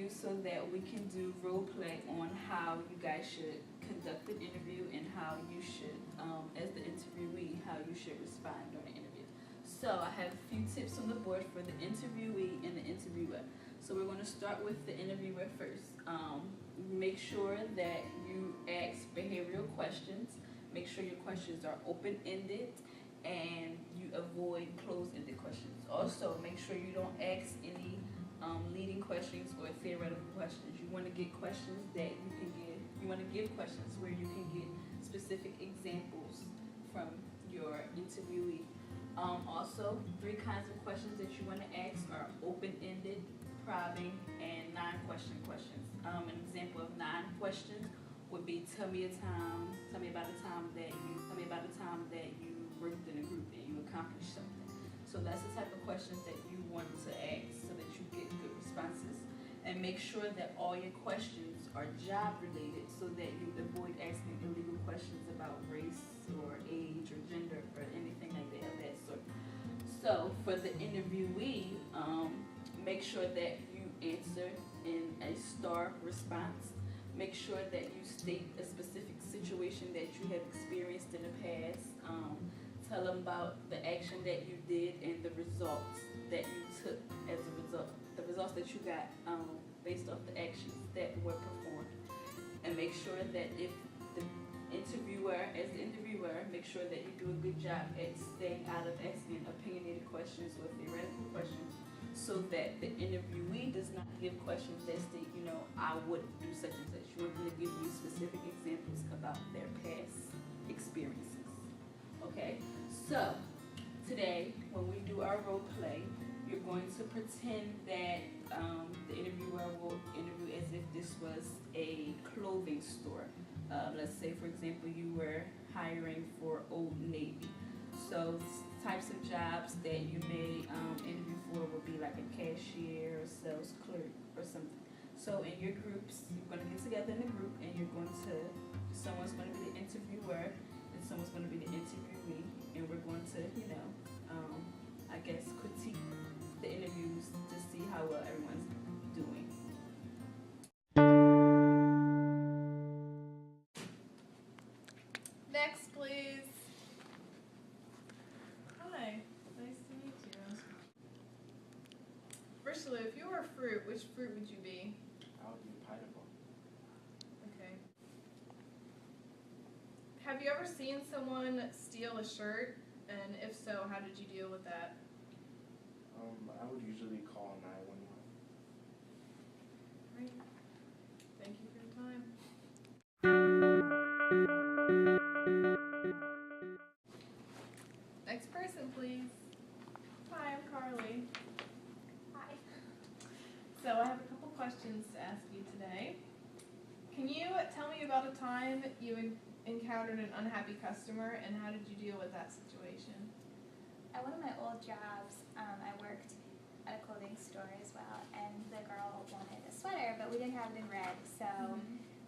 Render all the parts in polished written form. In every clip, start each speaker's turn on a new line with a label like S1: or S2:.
S1: so that we can do role play on how you guys should conduct an interview and how you should, as the interviewee, how you should respond during the interview. So I have a few tips on the board for the interviewee and the interviewer. So we're going to start with the interviewer first. Make sure that you ask behavioral questions. Make sure your questions are open-ended and you avoid closed-ended questions. Also, make sure you don't ask any leading questions or theoretical questions. You want to get questions that you can give. You want to give questions where you can get specific examples from your interviewee. Also, 3 kinds of questions that you want to ask are open-ended, probing, and non-question questions. An example of non-question would be tell me about a time that you worked in a group and you accomplished something. So that's the type of questions that you want to ask so that you get good responses. And make sure that all your questions are job related so that you avoid asking illegal questions about race or age or gender or anything like that of that sort. So for the interviewee, make sure that you answer in a STAR response. Make sure that you state a specific situation that you have experienced in the past. Tell them about the action that you did and the results that you took as a result. The results that you got based off the actions that were performed. And make sure that if the interviewer, make sure that you do a good job at staying out of asking opinionated questions or theoretical questions so that the interviewee does not give questions that state, I would do such and such. You want them to give you specific examples about their past experiences. Okay? So, today, when we do our role play, you're going to pretend that the interviewer will interview as if this was a clothing store. Let's say, for example, you were hiring for Old Navy. So, types of jobs that you may interview for would be like a cashier or sales clerk or something. So in your groups, you're going to get together in a group and someone's going to be the interviewer and someone's going to be the interviewee, and we're going to, critique the interviews to see how well everyone's doing.
S2: Next, please. Hi, nice to meet you. Ursula, if you were a fruit, which fruit would you be?
S3: I would be pineapple.
S2: Okay. Have you ever seen someone steal a shirt? And if so, how did you deal with that?
S3: I would usually call 911.
S2: Great. Thank you for your time. Next person, please. Hi, I'm Carly.
S4: Hi.
S2: So I have a couple questions to ask you today. Can you tell me about a time you encountered an unhappy customer and how did you deal with that situation?
S4: At one of my old jobs, I worked at a clothing store as well, and the girl wanted a sweater, but we didn't have it in red, so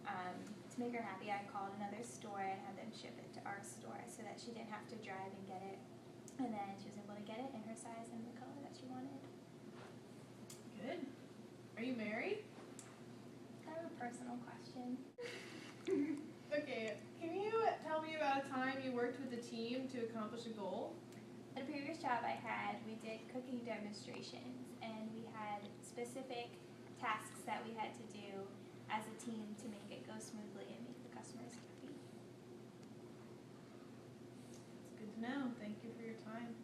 S4: to make her happy, I called another store and had them ship it to our store so that she didn't have to drive and get it, and then she was able to get it in her size and the color that she wanted.
S2: Good. Are you married?
S4: Kind of a personal question.
S2: Okay, can you tell me about a time you worked with a team to accomplish a goal?
S4: At a previous job I had, we did cooking demonstrations, and we had specific tasks that we had to do as a team to make it go smoothly and make the customers happy.
S2: It's good to know. Thank you for your time.